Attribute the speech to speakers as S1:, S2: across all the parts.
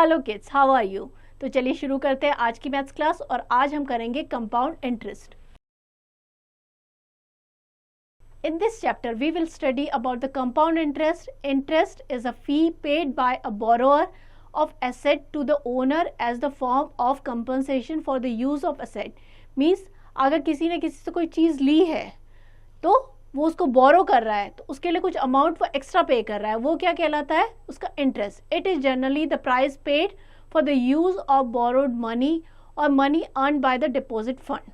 S1: Hello kids, how are you. तो चलिए शुरू करते हैं आज की मैथ्स क्लास और आज हम करेंगे compound interest. In this chapter we will study about the compound interest. Interest is a fee paid by a borrower of asset to the owner as the form of compensation for the use of asset. Means अगर किसी ने किसी से कोई चीज़ ली है तो वो उसको बोरो कर रहा है तो उसके लिए कुछ अमाउंट वो एक्स्ट्रा पे कर रहा है, वो क्या कहलाता है? उसका interest. It is generally the price paid for the use of borrowed money or money earn by the deposit fund.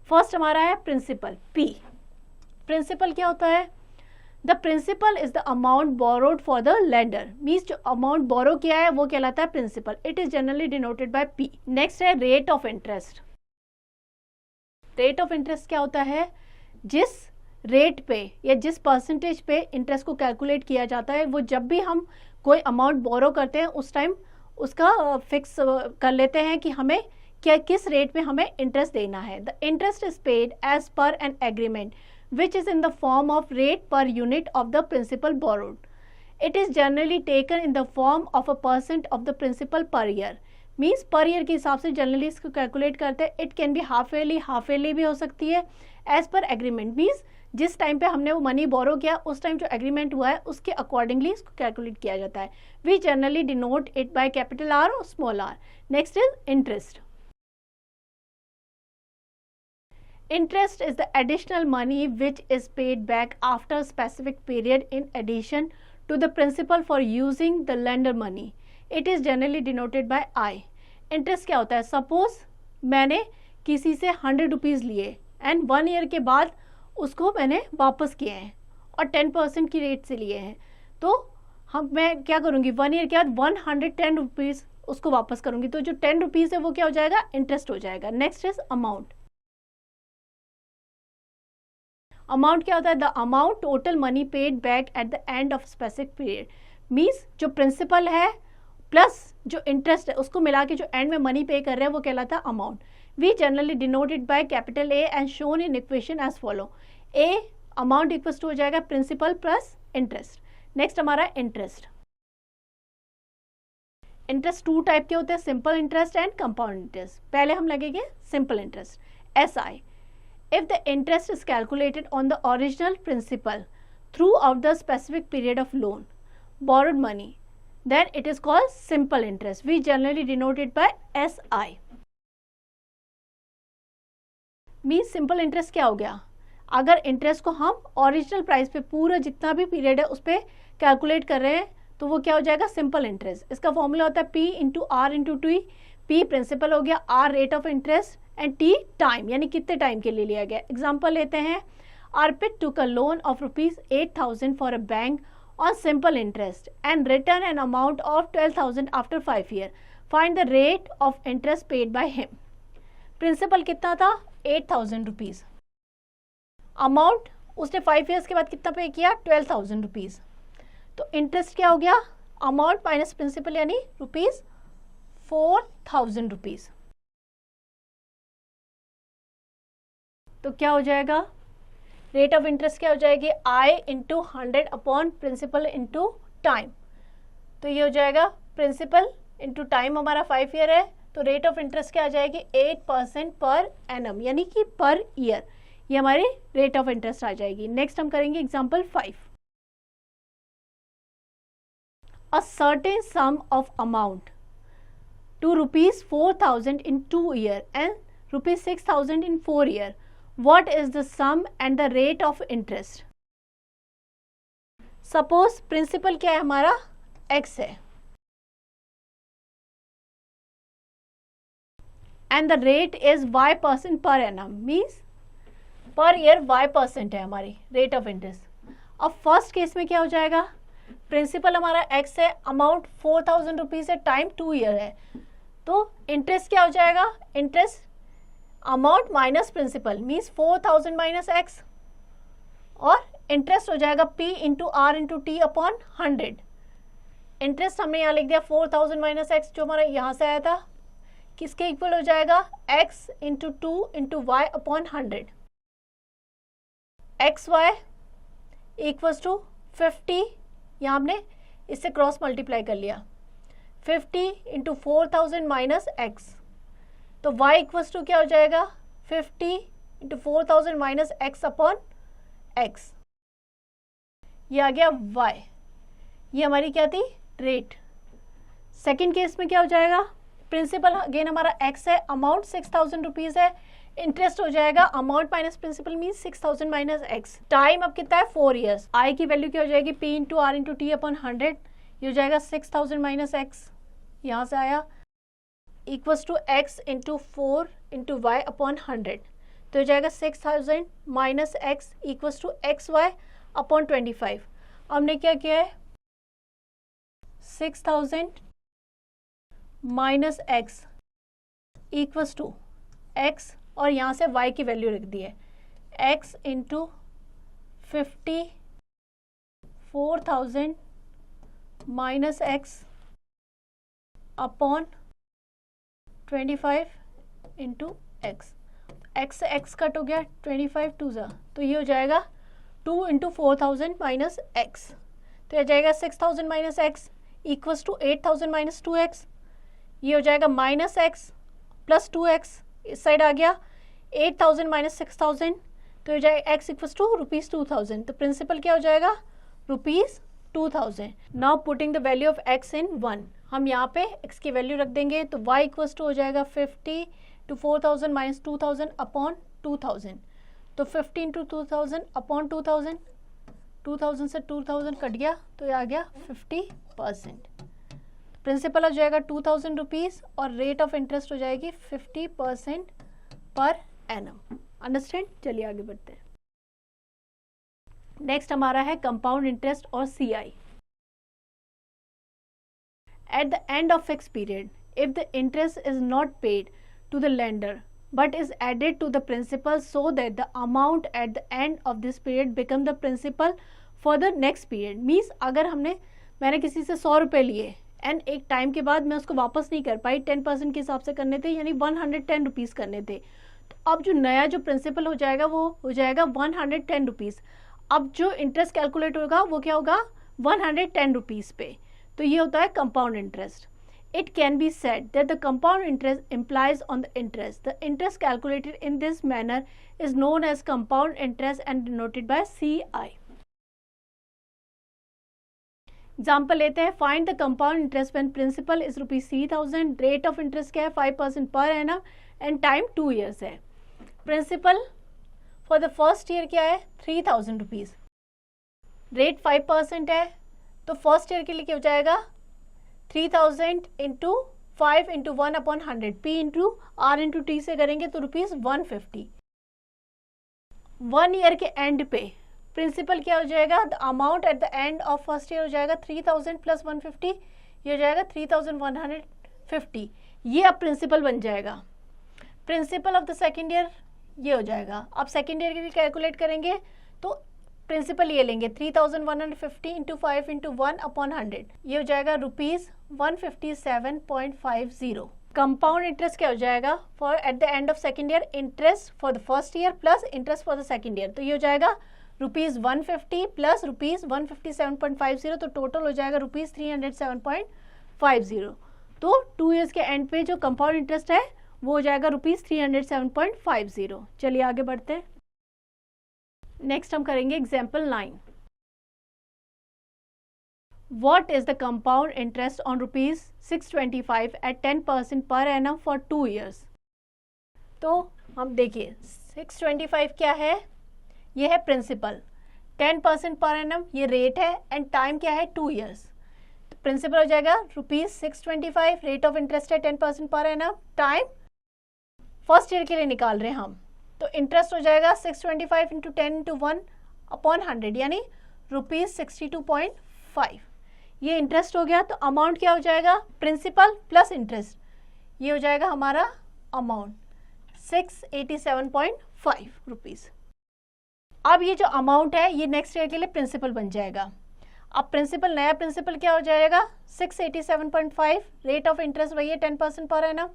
S1: First हमारा है प्रिंसिपल, पी। प्रिंसिपल क्या होता है? The principal is the amount borrowed for the lender. Means जो amount borrow किया है वो कहलाता है principal. It is generally denoted by P. Next है rate of interest. Rate of interest क्या होता है? जिस रेट पे या जिस परसेंटेज पे इंटरेस्ट को कैलकुलेट किया जाता है, वो जब भी हम कोई अमाउंट बोरो करते हैं उस टाइम उसका फिक्स कर लेते हैं कि हमें क्या किस रेट पे हमें इंटरेस्ट देना है। The interest is paid as per an agreement which is in the form of rate per unit of the principal borrowed. It is generally taken in the form of a percent of the principal per year. Means per year के हिसाब से generally इसको calculate करते हैं। It can be half yearly भी हो सकती है। एज पर एग्रीमेंट मीन्स जिस टाइम पे हमने वो मनी बोरो किया उस टाइम जो एग्रीमेंट हुआ है उसके अकॉर्डिंगली इसको कैलकुलेट किया जाता है। We generally denote it by capital R or small r. Next is interest. Interest is the additional money which is paid back after a specific period in addition to the principal for using the lender money. It is generally denoted by I. Interest क्या होता है? Suppose मैंने किसी से 100 rupees लिए and 1 year के बाद उसको मैंने वापस किए हैं और 10% की रेट से लिए हैं, तो मैं क्या करूँगी? 1 ईयर के बाद 110 रुपीज़ उसको वापस करूँगी, तो जो 10 रुपीज़ है वो क्या हो जाएगा? इंटरेस्ट हो जाएगा। Next is amount. अमाउंट क्या होता है? The amount total money paid back at the end of specific period. Means जो प्रिंसिपल है प्लस जो इंटरेस्ट है उसको मिला के जो एंड में मनी पे कर रहे हैं वो कहलाता है amount. We generally denoted by capital A and shown in equation as follow. A amount equals to हो जाएगा प्रिंसिपल प्लस इंटरेस्ट। नेक्स्ट हमारा इंटरेस्ट। इंटरेस्ट 2 टाइप के होते हैं, simple interest and compound interest. पहले हम लगेंगे simple interest, S I. If the interest is calculated on the original principal throughout the specific period of loan, borrowed money, then it is called simple interest. We generally denote it by SI. Means simple interest क्या हो गया? अगर interest को हम original price पे पूरा जितना भी पीरियड है उस पर कैलकुलेट कर रहे हैं तो वो क्या हो जाएगा? Simple interest. इसका फॉर्मूला होता है P into R into T. P principal हो गया, R rate of interest and T time, यानी कितने टाइम के लिए लिया गया। एग्जाम्पल लेते हैं, Arpit took a loan of ₹8,000 for a bank on simple interest and return an amount of 12,000 after 5 year. Find the rate of interest paid by him. Principal कितना था? 8,000 रुपीज़। अमाउंट उसने 5 ईयर्स के बाद कितना पे किया? 12,000 रुपीज़। तो इंटरेस्ट क्या हो गया? अमाउंट माइनस प्रिंसिपल यानी ₹4,000 रुपीज़। तो क्या हो जाएगा? रेट ऑफ इंटरेस्ट क्या हो जाएगी? I into 100 upon principal into time. तो ये हो जाएगा प्रिंसिपल इंटू टाइम, हमारा 5 ईयर है तो रेट ऑफ इंटरेस्ट क्या आ जाएगी? 8% पर एनम, यानी कि पर ईयर। ये हमारी रेट ऑफ इंटरेस्ट आ जाएगी। नेक्स्ट हम करेंगे example 5। A certain some of amount to ₹4,000 in 2 years and ₹6,000 in 4 years. What is the sum and the rate of interest? Suppose principal क्या है हमारा? X है and the rate is Y% per annum, means per year Y% है हमारी rate of interest. अब first case में क्या हो जाएगा? प्रिंसिपल हमारा X है, अमाउंट 4,000 रुपीज़ है, टाइम 2 ईयर है, तो इंटरेस्ट क्या हो जाएगा? Interest amount minus principal means 4,000 minus X और इंटरेस्ट हो जाएगा P into R into T upon 100। Interest हमने यहाँ लिख दिया 4,000 माइनस एक्स जो हमारा यहाँ से आया था, किसके इक्वल हो जाएगा? x into 2 into Y upon 100। X Y equals to 50, यहाँ हमने इससे क्रॉस मल्टीप्लाई कर लिया, 50 इंटू 4000 माइनस एक्स, तो y इक्वल्स टू क्या हो जाएगा 50 into 4000 minus X upon X, ये आ गया y, ये हमारी क्या थी रेट। सेकेंड केस में क्या हो जाएगा, प्रिंसिपल अगेन हमारा x है, अमाउंट 6000 रुपीज़ है, इंटरेस्ट हो जाएगा amount minus principal mean 6000 minus X, time अब कितना है 4 ईयर्स, आई की वैल्यू क्या हो जाएगी p into R into T upon 100, ये हो जाएगा 6000 माइनस एक्स, यहाँ से आया equals to x into 4 into Y upon 100, तो हो जाएगा 6000 minus X equals to X Y upon 25। हमने क्या किया है 6000 minus X equals to X और यहाँ से y की वैल्यू रख दी है x into 4000 minus X upon 25 into x, x से एक्स कट हो गया 25 टू ज़ा, तो ये हो जाएगा 2 इंटू 4000 माइनस एक्स, तो ये जाएगा 6000 minus X equals to 8000 minus 2x, ये हो जाएगा माइनस एक्स प्लस 2x, इस साइड आ गया 8000 माइनस 6000, तो हो जाएगा x इक्वल्स टू ₹2000, तो प्रिंसिपल क्या हो जाएगा ₹2000। Now putting the value of x इन 1, हम यहाँ पे x की वैल्यू रख देंगे, तो y इक्वल्स टू हो जाएगा 50 टू 4000 माइनस 2000 अपॉन 2000, तो 50 इंटू 2000 अपॉन 2000, 2000 से 2000 कट गया तो ये आ गया 50%। प्रिंसिपल हो जाएगा 2000 रुपीज़ और रेट ऑफ इंटरेस्ट हो जाएगी 50% पर एनम। अंडरस्टैंड, चलिए आगे बढ़ते हैं। नेक्स्ट हमारा है कंपाउंड इंटरेस्ट और CI। At the end of fix period if the interest is not paid to the lender but is added to the principal so that the amount at the end of this period become the principal for the next period। Means अगर मैंने किसी से 100 रुपये लिए and एक time के बाद मैं उसको वापस नहीं कर पाई, 10% के हिसाब से करने थे, यानी 110 रुपीज़ करने थे, तो अब जो नया जो प्रिंसिपल हो जाएगा वो हो जाएगा 110 रुपीज़। अब जो इंटरेस्ट कैलकुलेट होगा वो क्या होगा 110 रुपीज़ पे, तो ये होता है compound interest. It can be said that the compound interest implies on the interest. The interest calculated in this manner is known as compound interest and denoted by CI. Example लेते हैं, find the compound interest when principal is ₹3000, rate of interest क्या है 5% per annum and time 2 years है। Principal for the first year क्या है 3000 rupees, rate 5% है, तो first year के लिए क्या हो जाएगा 3000 into 5 into 1 upon 100, P into R into T से करेंगे तो ₹150। 1 ईयर के एंड पे प्रिंसिपल क्या हो जाएगा, the amount at the end of first year हो जाएगा 3000 प्लस 150, ये हो जाएगा 3150, ये अब प्रिंसिपल बन जाएगा। Principle of the second year ये हो जाएगा। अब सेकेंड ईयर के लिए कैलकुलेट करेंगे तो प्रिंसिपल ये लेंगे 3150 इंटू 5 इंटू 1 अपॉन 100, ये हो जाएगा ₹157.50। कंपाउंड इंटरेस्ट क्या हो जाएगा for at the end of second year, interest for the first year plus interest for the second year, तो ये हो जाएगा ₹150 प्लस ₹157.50, तो टोटल हो जाएगा ₹307.50। तो 2 ईयर्स के एंड पे जो कंपाउंड इंटरेस्ट है वो हो जाएगा ₹307.50। चलिए आगे बढ़ते हैं। नेक्स्ट हम करेंगे example 9। What is the compound interest on ₹625 at 10% per annum for 2 years? तो हम देखिए 625 क्या है, ये है प्रिंसिपल, 10% पर एनम ये रेट है एंड टाइम क्या है 2 ईयर्स। तो प्रिंसिपल हो जाएगा ₹625, रेट ऑफ इंटरेस्ट है 10% per annum, time first year के लिए निकाल रहे हैं हम, तो इंटरेस्ट हो जाएगा 625 इंटू 10 इंटू 1 अपॉन 100 यानी ₹62.5, ये इंटरेस्ट हो गया। तो अमाउंट क्या हो जाएगा प्रिंसिपल प्लस इंटरेस्ट, ये हो जाएगा हमारा अमाउंट 687.5 रुपीज़। अब ये जो अमाउंट है ये नेक्स्ट ईयर के लिए प्रिंसिपल बन जाएगा। अब प्रिंसिपल नया प्रिंसिपल क्या हो जाएगा 687.5, रेट ऑफ इंटरेस्ट वही है 10% पर एनम,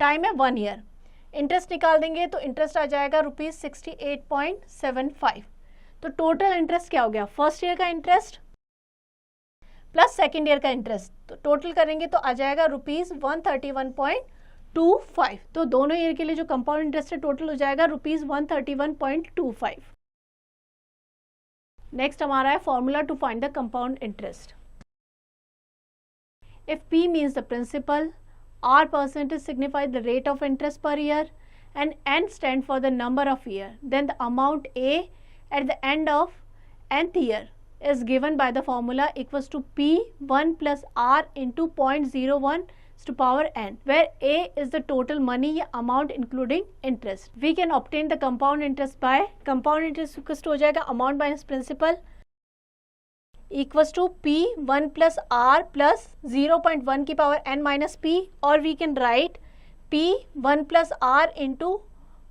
S1: टाइम है 1 ईयर, इंटरेस्ट निकाल देंगे तो इंटरेस्ट आ जाएगा ₹68.75। तो टोटल इंटरेस्ट क्या हो गया फर्स्ट ईयर का इंटरेस्ट प्लस सेकेंड ईयर का इंटरेस्ट, तो टोटल करेंगे तो आ जाएगा ₹131.25। तो दोनों ईयर के लिए जो कंपाउंड इंटरेस्ट है टोटल हो जाएगा ₹131.25। नेक्स्ट हमारा है formula to find the compound interest. If P means the principal, R percentage signifies the rate of interest per year, and N stand for the number of year, then the amount A at the end of nth year is given by the formula equals to P1 plus R into 0.01 to power n, where A is the total money या amount including interest. We can obtain the compound interest by compound interest equals to हो जाएगा amount minus principal equals to P1 plus R plus 0.1 की power n minus P, or we can write P1 plus R into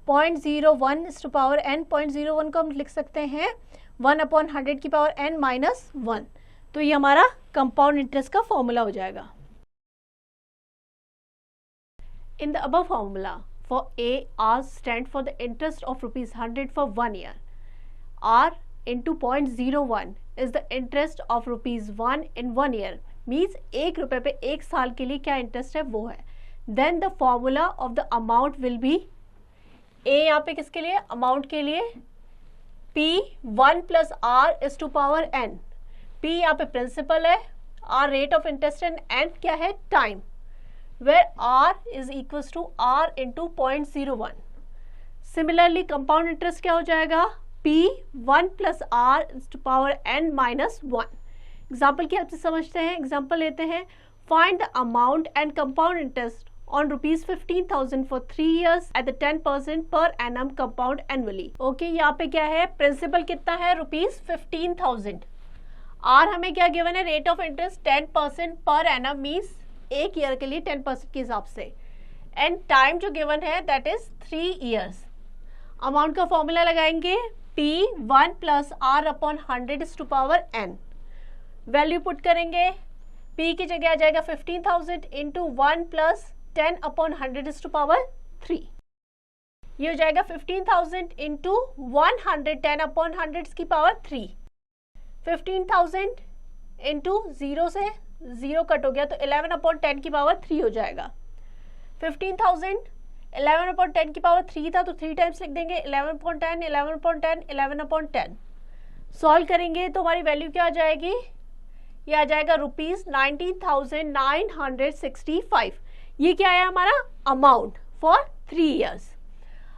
S1: 0.01 to power n। 0.01 को हम लिख सकते हैं 1/100 की power n minus 1। तो ये हमारा कंपाउंड इंटरेस्ट का फॉर्मूला हो जाएगा। In the above formula, for A, R stand for the interest of ₹100 for 1 year. R into 0.01 is the interest of ₹1 in 1 year. Means ₹1 पे 1 साल के लिए क्या इंटरेस्ट है वो है। Then the formula of the amount will be A यहाँ पे किसके लिए, अमाउंट के लिए P1 plus R is to power n। P यहाँ पे प्रिंसिपल है, R rate of interest and n क्या है, time, where R is equals to R into 0.01। Similarly compound interest क्या हो जाएगा, P1 plus R is to power n minus 1। Example की help से समझते हैं, एग्जाम्पल लेते हैं। Find the amount and compound interest on ₹15,000 for 3 years at the 10% per annum compound annually। Okay, यहाँ पे क्या है, प्रिंसिपल कितना है, ₹15,000। आर हमें क्या गिवन है, rate of interest 10% per annum, means एक ईयर के लिए 10% के हिसाब से, एंड टाइम जो गिवन है दैट इज 3 years। अमाउंट का फॉर्मूला लगाएंगे P1 plus R upon 100 is to power n। Value put करेंगे, P की जगह आ जाएगा 15,000 into 1 plus 10 upon 100 is to power 3। ये हो जाएगा 15,000 इंटू 110 upon 100 की पावर 3। 15,000 इंटू 0 से 0 कट हो गया तो 11 upon 10 की पावर 3 हो जाएगा। 15,000 11 upon 10 की पावर 3 था तो 3 टाइम्स लिख देंगे, 11 upon 10 11 upon 10 11 upon 10। सॉल्व करेंगे तो हमारी वैल्यू क्या आ जाएगी, ये आ जाएगा ₹19,965। ये क्या है हमारा अमाउंट फॉर 3 years।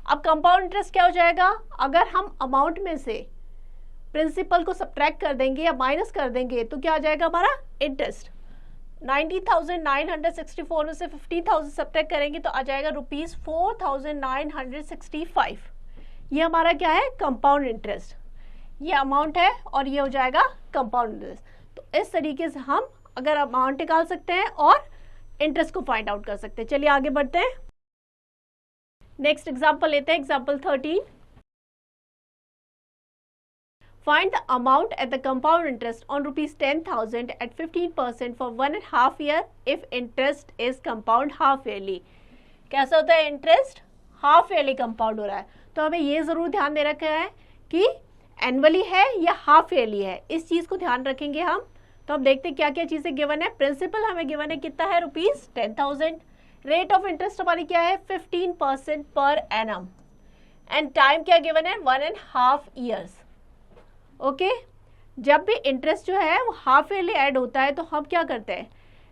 S1: अब कंपाउंड इंटरेस्ट क्या हो जाएगा, अगर हम अमाउंट में से प्रिंसिपल को सब्ट्रैक्ट कर देंगे या माइनस कर देंगे तो क्या आ जाएगा हमारा इंटरेस्ट। 19,964 में से 15,000 सब्ट्रैक्ट करेंगे तो आ जाएगा ₹4,965। ये हमारा क्या है, कंपाउंड इंटरेस्ट। ये अमाउंट है और ये हो जाएगा कंपाउंड इंटरेस्ट। तो इस तरीके से हम अगर अमाउंट निकाल सकते हैं और इंटरेस्ट को फाइंड आउट कर सकते हैं। चलिए आगे बढ़ते हैं, नेक्स्ट एग्जांपल लेते हैं, example 13। Find the amount at the compound interest on ₹10,000 at 15% for 1.5 year if interest is compound half yearly। कैसा होता है इंटरेस्ट, हाफ ईयरली कंपाउंड हो रहा है, तो हमें ये जरूर ध्यान दे रखा है कि एनुअली है या हाफ ईयरली है, इस चीज को ध्यान रखेंगे हम। तो अब देखते हैं क्या क्या चीजें गिवन है। प्रिंसिपल हमें गिवन है कितना है, ₹10,000। रेट ऑफ इंटरेस्ट हमारी क्या है, 15% पर एनम, एंड टाइम क्या गिवन है, 1.5 years। ओके, जब भी इंटरेस्ट जो है वो हाफ ईयरली ऐड होता है तो हम क्या करते हैं,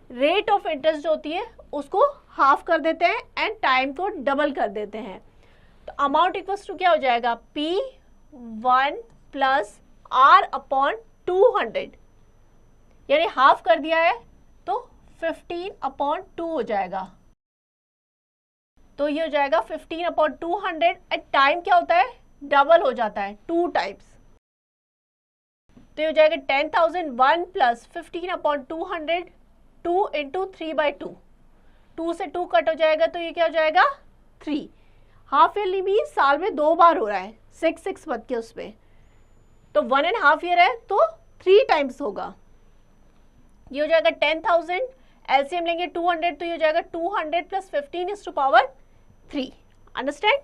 S1: रेट ऑफ इंटरेस्ट जो होती है उसको हाफ कर देते हैं एंड टाइम को डबल कर देते हैं। तो अमाउंट इक्वल्स टू क्या हो जाएगा, P1 प्लस R अपॉन 200, यानी हाफ कर दिया है तो 15/2 हो जाएगा। तो ये हो जाएगा 15/200 एंड टाइम क्या होता है, डबल हो जाता है 2 टाइम्स। तो ये हो जाएगा 10,001 प्लस 15/200, 2 इंटू 3/2, 2 से 2 कट हो जाएगा तो ये क्या हो जाएगा 3। हाफ ईयरली भी साल में 2 बार हो रहा है, 6 बद के उसमें, तो 1.5 year है तो 3 टाइम्स होगा। ये हो जाएगा 10,000, एलसीएम लेंगे 200 तो ये हो जाएगा 200 plus 15 is to power 3। Understand,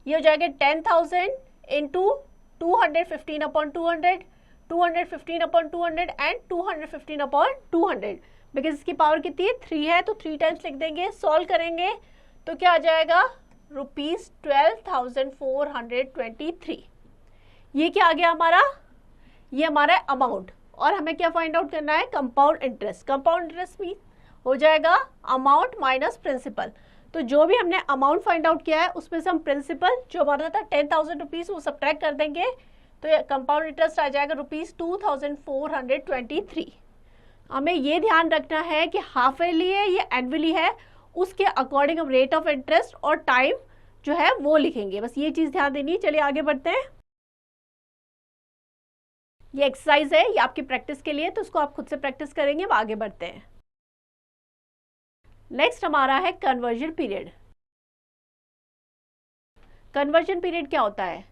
S1: ये हो जाएगा 10,000 इंटू 200, 15/200, 200 15/200 एंड 200 15/200। बिकॉज इसकी पावर कितनी है 3 है, तो 3 टाइम्स लिख देंगे। सॉल्व करेंगे तो क्या आ जाएगा ₹12,423। ये क्या आ गया हमारा, ये हमारा अमाउंट। और हमें क्या फाइंड आउट करना है, कंपाउंड इंटरेस्ट। कंपाउंड इंटरेस्ट भी हो जाएगा अमाउंट माइनस प्रिंसिपल। तो जो भी हमने अमाउंट फाइंड आउट किया है उसमें से हम प्रिंसिपल जो हमारा था 10,000 रुपीज़ वो सब्ट्रैक्ट कर देंगे, तो कंपाउंड इंटरेस्ट आ जाएगा ₹2,423। हमें ये ध्यान रखना है कि हाफ ईयरली है या एनुअली है, उसके अकॉर्डिंग हम रेट ऑफ इंटरेस्ट और टाइम जो है वो लिखेंगे। बस ये चीज़ ध्यान देनी है। चलिए आगे बढ़ते हैं। ये एक्सरसाइज है, ये आपकी प्रैक्टिस के लिए, तो इसको आप खुद से प्रैक्टिस करेंगे। अब आगे बढ़ते हैं। नेक्स्ट हमारा है कन्वर्जन पीरियड। कन्वर्जन पीरियड क्या होता है,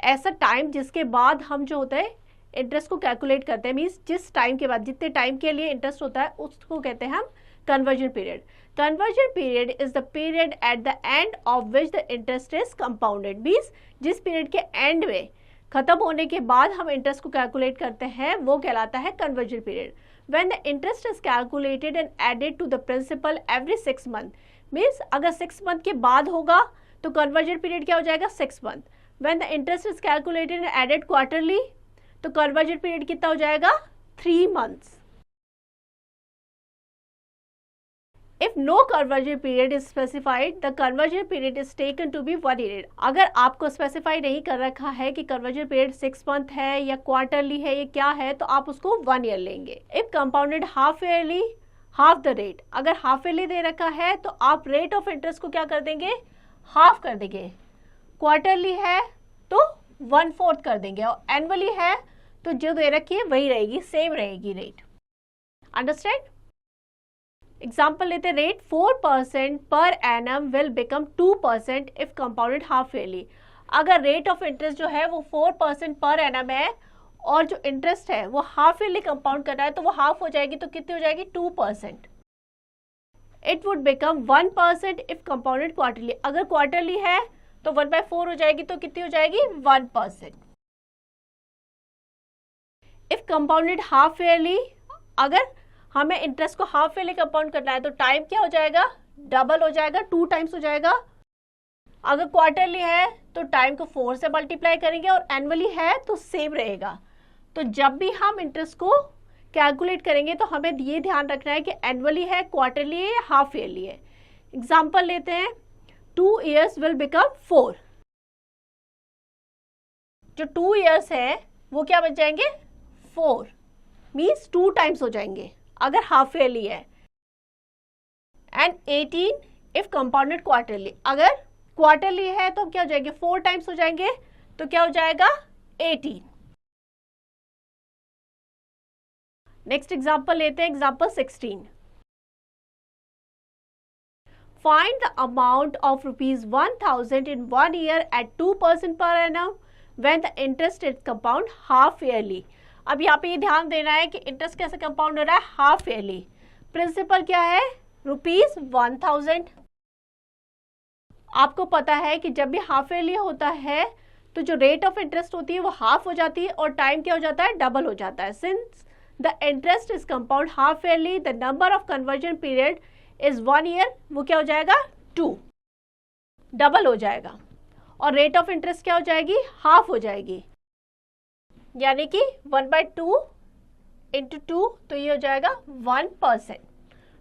S1: ऐसा टाइम जिसके बाद हम जो होता है इंटरेस्ट को कैलकुलेट करते हैं। मीन्स जिस टाइम के बाद, जितने टाइम के लिए इंटरेस्ट होता है उसको कहते हैं हम conversion period. Conversion period is the period at the end of which the interest is compounded. Means जिस पीरियड के एंड में, खत्म होने के बाद हम इंटरेस्ट को कैलकुलेट करते हैं, वो कहलाता है conversion period. When the interest is calculated and added to the principal every 6 month, means अगर 6 month के बाद होगा तो conversion period क्या हो जाएगा 6 month. When the interest is calculated and added quarterly, तो conversion period कितना हो जाएगा 3 months. If no conversion period is specified, the conversion period is taken to be 1 year. अगर आपको स्पेसिफाई नहीं कर रखा है कि conversion period 6 month है या क्वार्टरली है, ये क्या है, तो आप उसको 1 year लेंगे। If compounded half yearly, half the rate. अगर हाफ ईयरली दे रखा है तो आप रेट ऑफ इंटरेस्ट को क्या कर देंगे, हाफ कर देंगे। क्वार्टरली है तो 1/4 कर देंगे, और एनुअली है तो जो दे रखी है वही रहेगी, सेम रहेगी रेट। अंडरस्टैंड। एग्जाम्पल लेते हैं, rate 4% per annum will become 2% if compounded half yearly. अगर रेट ऑफ इंटरेस्ट जो है वो 4% पर एनम है और जो इंटरेस्ट है वो हाफ ईयरली कंपाउंड करना है, तो वो हाफ हो जाएगी, तो कितनी हो जाएगी 2%। It would become 1% if compounded quarterly. अगर क्वार्टरली है तो 1/4 हो जाएगी, तो कितनी हो जाएगी 1%। इफ कंपाउंडेड हाफ ईयरली, अगर हमें इंटरेस्ट को हाफ ईयरली कंपाउंड करना है तो टाइम क्या हो जाएगा, डबल हो जाएगा, 2 टाइम्स हो जाएगा। अगर क्वार्टरली है तो टाइम को 4 से मल्टीप्लाई करेंगे, और एनुअली है तो सेम रहेगा। तो जब भी हम इंटरेस्ट को कैलकुलेट करेंगे तो हमें ये ध्यान रखना है कि एनुअली है, क्वार्टरली है या हाफ ईयरली है। एग्जाम्पल लेते हैं, 2 years विल बिकम 4। जो 2 years है वो क्या बन जाएंगे 4, मीन्स 2 टाइम्स हो जाएंगे अगर हाफ ईयरली है। एंड 18 इफ कंपाउंडेड क्वार्टरली, अगर क्वार्टरली है तो क्या हो जाएंगे 4 टाइम्स हो जाएंगे, तो क्या हो जाएगा 18। नेक्स्ट एग्जाम्पल लेते हैं, example 16। Find the amount of ₹1,000 in 1 year at 2% per annum when the interest is compound half yearly. अब यहाँ पे ये ध्यान देना है कि इंटरेस्ट कैसे कंपाउंड हो रहा है, हाफ ईयरली। प्रिंसिपल क्या है ₹1,000। आपको पता है कि जब भी हाफ ईयरली होता है तो जो रेट ऑफ इंटरेस्ट होती है वो हाफ हो जाती है और टाइम क्या हो जाता है, डबल हो जाता है। Since the interest is compound half yearly, the number of conversion period is 1 year, वो क्या हो जाएगा 2, डबल हो जाएगा। और रेट ऑफ इंटरेस्ट क्या हो जाएगी, हाफ हो जाएगी, यानी कि 1/2 इंटू 2, तो ये हो जाएगा 1%।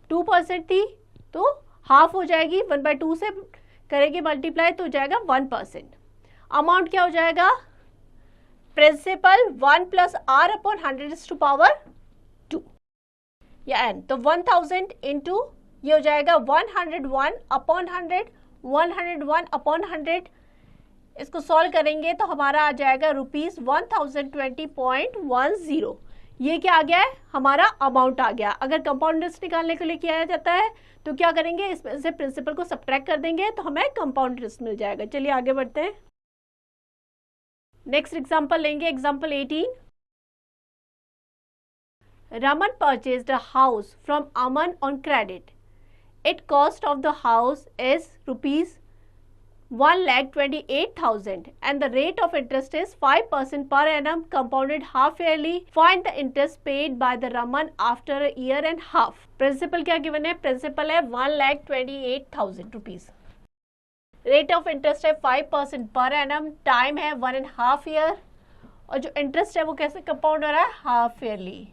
S1: 2% थी तो हाफ हो जाएगी, 1/2 से करेंगे मल्टीप्लाई तो हो जाएगा 1%। अमाउंट क्या हो जाएगा, प्रिंसिपल 1 + r/100⁻², या n, तो 1000 इंटू ये हो जाएगा 101/100, 101/100। इसको सॉल्व करेंगे तो हमारा आ जाएगा ₹1020.10। ये क्या आ गया है, हमारा अमाउंट आ गया। अगर कंपाउंड इंटरेस्ट निकालने के लिए किया जाता है तो क्या करेंगे, इसमें से प्रिंसिपल को सब्ट्रैक्ट कर देंगे तो हमें कंपाउंड इंटरेस्ट मिल जाएगा। चलिए आगे बढ़ते हैं। नेक्स्ट एग्जांपल लेंगे, example 18। Raman purchased a house from Aman on credit. Its cost of the house is 1,28,000 and the rate of interest is 5% per annum compounded half yearly. Find the interest paid by the Raman after a year and half. Principal क्या given है? Principal है 1,28,000 rupees. Rate of interest है 5% per annum. Time है 1.5 year. और जो interest है वो कैसे कंपाउंड हो रहा है? Half yearly.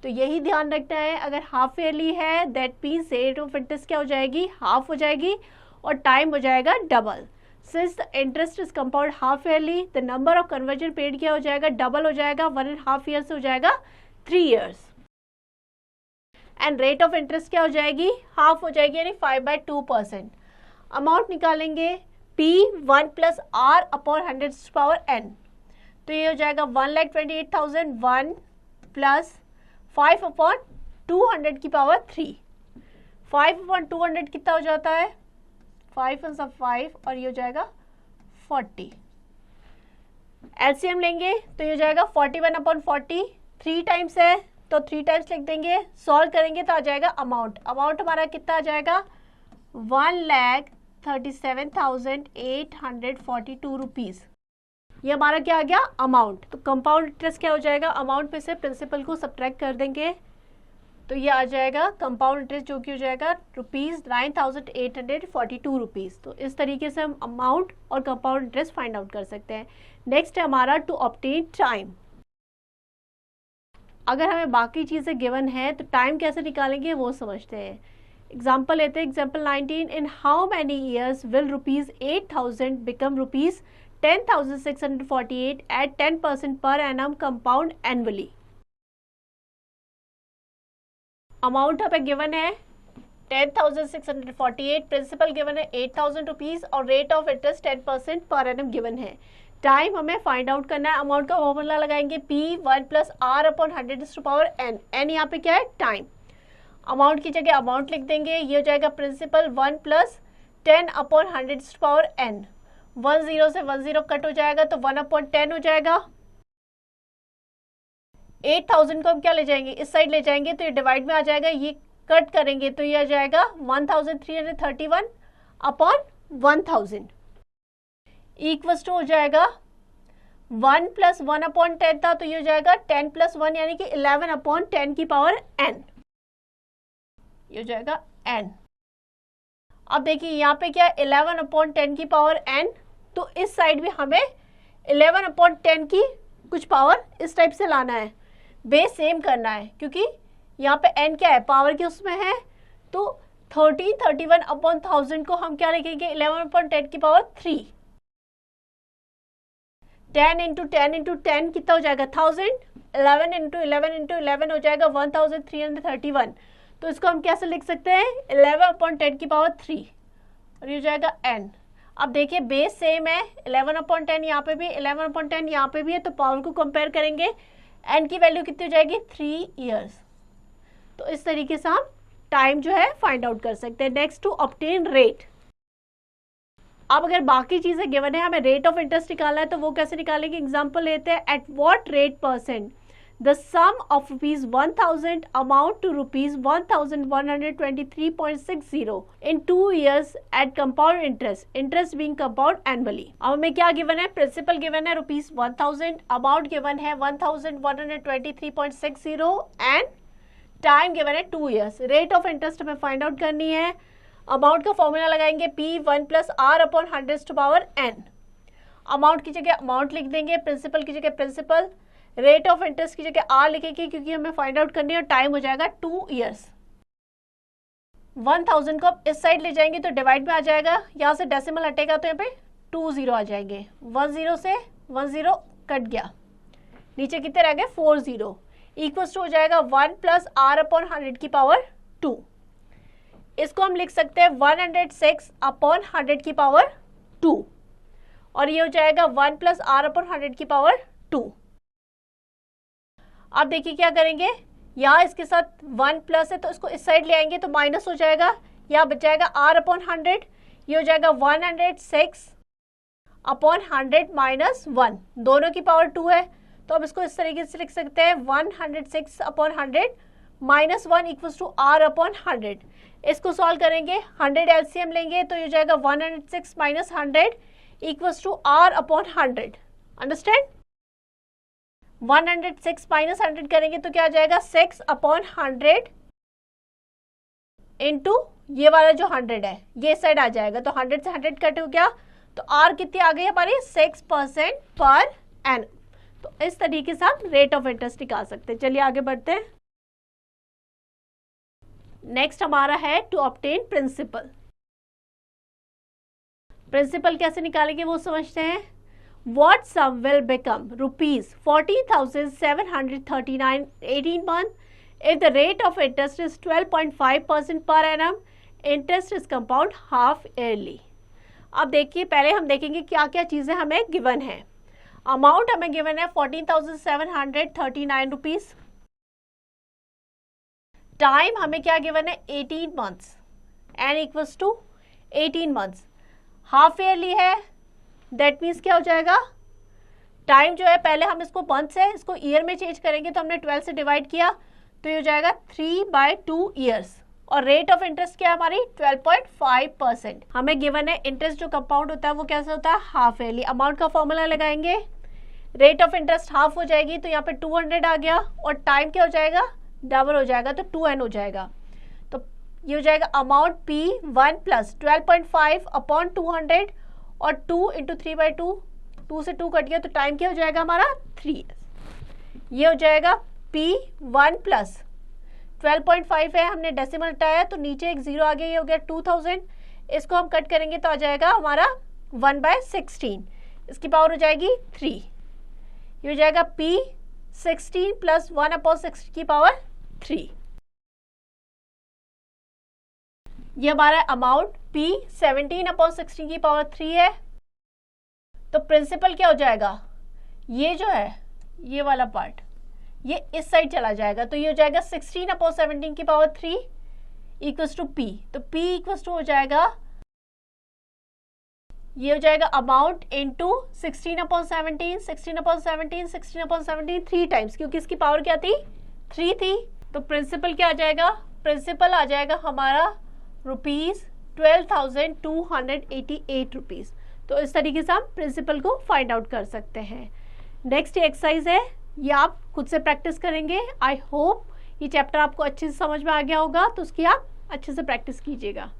S1: तो यही ध्यान रखना है, अगर हाफ ईयरली है that means rate of interest क्या हो जाएगी? हाफ हो जाएगी और टाइम हो जाएगा double. Since the interest is compound half yearly, the number of conversion paid क्या हो जाएगा? डबल हो जाएगा. 1.5 ईयर से हो जाएगा 3 years. And rate of interest क्या हो जाएगी? हाफ हो जाएगी, यानी 5/2%. अमाउंट निकालेंगे P1 + R अपॉन 100⁻n. तो ये हो जाएगा 1,28,000 1 + 5/200⁻3. 5/200 कितना हो जाता है? 5 × 5 और ये हो जाएगा 40. एलसीएम लेंगे तो ये हो जाएगा 41/40. 3 टाइम्स है तो 3 टाइम्स लिख देंगे. सॉल्व करेंगे तो आ जाएगा अमाउंट. अमाउंट हमारा कितना आ जाएगा? 1,37,842 रुपीज़. ये हमारा क्या आ गया? अमाउंट. तो कंपाउंड इंटरेस्ट क्या हो जाएगा? अमाउंट में से प्रिंसिपल को सब्ट्रैक्ट कर देंगे तो ये आ जाएगा कंपाउंड इंटरेस्ट, जो कि हो जाएगा ₹9,842 रुपीज़. तो इस तरीके से हम अमाउंट और कंपाउंड इंटरेस्ट फाइंड आउट कर सकते हैं. नेक्स्ट है हमारा टू ऑब्टेन टाइम. अगर हमें बाकी चीज़ें गिवन है तो टाइम कैसे निकालेंगे वो समझते हैं. एग्जाम्पल लेते हैं. Example 19. In how many years will ₹8,000 become ₹10,648 at 10% per annum compound annually. Amount हमें गिवन है 10,648, प्रिंसिपल गिवन है 8,000 रुपीज़ और rate of interest 10% per annum given है. टाइम हमें फाइंड आउट करना है. अमाउंट का फॉर्मूला लगाएंगे P1 + R upon 100⁻n. n यहाँ पे क्या है? टाइम. अमाउंट की जगह अमाउंट लिख देंगे. ये हो जाएगा प्रिंसिपल 1 + 10/100⁻n. 1 0 से 1 0 कट हो जाएगा तो 1/10 हो जाएगा. 8,000 को हम क्या ले जाएंगे? इस साइड ले जाएंगे तो ये डिवाइड में आ जाएगा. ये कट करेंगे तो ये आ जाएगा 1,331/1000 इक्वल्स टू हो जाएगा 1 + 1/10 था तो ये हो जाएगा 10 + 1 यानी कि 11/10⁻n. ये हो जाएगा n. अब देखिए यहाँ पे क्या 11/10⁻n. तो इस साइड भी हमें 11/10 की कुछ पावर इस टाइप से लाना है. बेस सेम करना है क्योंकि यहाँ पे n क्या है? पावर की उसमें है. तो 1331/1000 को हम क्या लिखेंगे? 11/10⁻3. 10 × 10 × 10 कितना हो जाएगा? 1000. 11 × 11 × 11 हो जाएगा 1331. तो इसको हम कैसे लिख सकते हैं? 11/10⁻3 और ये हो जाएगा n. अब देखिए बेस सेम है. 11/10 यहाँ पे भी, 11/10 यहाँ पे भी है. तो पावर को कंपेयर करेंगे. n की वैल्यू कितनी हो जाएगी? 3 years. तो इस तरीके से हम टाइम जो है फाइंड आउट कर सकते हैं. Next to obtain rate. अब अगर बाकी चीजें गिवन है, हमें रेट ऑफ इंटरेस्ट निकालना है तो वो कैसे निकालेंगे? एग्जाम्पल लेते हैं. At what rate % the sum of ₹1,000 amount to ₹1,123.60 in 2 years at compound interest being compound annually. अब हमें क्या गिवन है? प्रिंसिपल गिवन है ₹1,000, अमाउंट गिवन है 1,123.60 एंड टाइम गिवन है 2 years. रेट ऑफ इंटरेस्ट हमें फाइंड आउट करनी है. अमाउंट का फॉर्मूला लगाएंगे P1 + R upon 100⁻n. Amount की जगह अमाउंट लिख देंगे, प्रिंसिपल की जगह प्रिंसिपल, रेट ऑफ इंटरेस्ट की जगह R लिखेंगे क्योंकि हमें फाइंड आउट करनी है. और टाइम हो जाएगा 2 years. 1000 को आप इस साइड ले जाएंगे तो डिवाइड में आ जाएगा. यहाँ से डेसिमल हटेगा तो यहाँ पे 2 0 आ जाएंगे. 1 0 से 1 0 कट गया. नीचे कितने रह गए? 4 0 इक्वल्स टू हो जाएगा 1 + R अपॉन 100⁻2. इसको हम लिख सकते हैं 106/100⁻2 और ये हो जाएगा 1 + R अपॉन 100⁻2. अब देखिए क्या करेंगे, यहाँ इसके साथ 1 प्लस है तो इसको इस साइड ले आएंगे तो माइनस हो जाएगा. यहाँ बच जाएगा R अपॉन 100. ये हो जाएगा 106/100 माइनस 1. दोनों की पावर 2 है तो अब इसको इस तरीके से लिख सकते हैं 106/100 -1 इक्वल्स टू r अपॉन 100। इसको सॉल्व करेंगे, 100 एलसीएम लेंगे तो ये जाएगा 106 minus 100 equals to r upon 100। Understand? 106 minus 100 करेंगे तो क्या आ जाएगा 6 अपॉन 100 इंटू ये वाला जो 100 है ये साइड आ जाएगा, तो 100 से 100 कट हो गया, तो r कितनी आ गई हमारी 6% पर एनम। तो इस तरीके से हम रेट ऑफ इंटरेस्ट निकाल सकते हैं। चलिए आगे बढ़ते हैं। नेक्स्ट हमारा है टू ऑब्टेन प्रिंसिपल। प्रिंसिपल कैसे निकालेंगे वो समझते हैं। What sum will become rupees 40,739 18 month if the rate of interest is 12.5% per annum, interest is compound half yearly। अब देखिए, पहले हम देखेंगे क्या क्या चीज़ें हमें गिवन है। अमाउंट हमें गिवन है 14,739 रुपीज़। टाइम हमें क्या गिवन है 18 months, N equals to 18 months. Half yearly है, दैट मीन्स क्या हो जाएगा, टाइम जो है पहले हम इसको मंथ से इसको ईयर में चेंज करेंगे, तो हमने 12 से डिवाइड किया तो ये हो जाएगा 3/2 ईयर्स। और रेट ऑफ इंटरेस्ट क्या है हमारी 12.5%। हमें गिवन है इंटरेस्ट जो कंपाउंड होता है वो कैसे होता है हाफ ईयरली। अमाउंट का फॉर्मूला लगाएंगे, रेट ऑफ इंटरेस्ट हाफ हो जाएगी तो यहाँ पे 200 आ गया, और टाइम क्या हो जाएगा डबल हो जाएगा तो 2n हो जाएगा। तो ये हो जाएगा अमाउंट P1 प्लस 12.5 अपॉन 200 और 2 इंटू 3/2, 2 से 2 कट गया तो टाइम क्या हो जाएगा हमारा 3 ये हो जाएगा P1 प्लस 12.5 है, हमने डेसिमल हटाया तो नीचे एक 0 आ गया, ये हो गया 2000। इसको हम कट करेंगे तो आ जाएगा हमारा 1/16, इसकी पावर हो जाएगी 3। ये हो जाएगा P16 प्लस 1/60 की पावर 3। ये हमारा अमाउंट P17/16 की पावर 3 है। तो प्रिंसिपल क्या हो जाएगा, ये जो है ये वाला पार्ट ये इस साइड चला जाएगा, तो ये हो जाएगा 16/17 की पावर 3 इक्वल्स टू P। तो P इक्वल्स टू हो जाएगा, ये हो जाएगा अमाउंट इंटू 16/17 16/17 16/17 3 टाइम्स, क्योंकि इसकी पावर क्या थी 3 थी। तो प्रिंसिपल क्या आ जाएगा, प्रिंसिपल आ जाएगा हमारा ₹12,288 रुपीज़। तो इस तरीके से हम प्रिंसिपल को फाइंड आउट कर सकते हैं। नेक्स्ट एक्सरसाइज है, ये आप खुद से प्रैक्टिस करेंगे। आई होप ये चैप्टर आपको अच्छे से समझ में आ गया होगा, तो उसकी आप अच्छे से प्रैक्टिस कीजिएगा।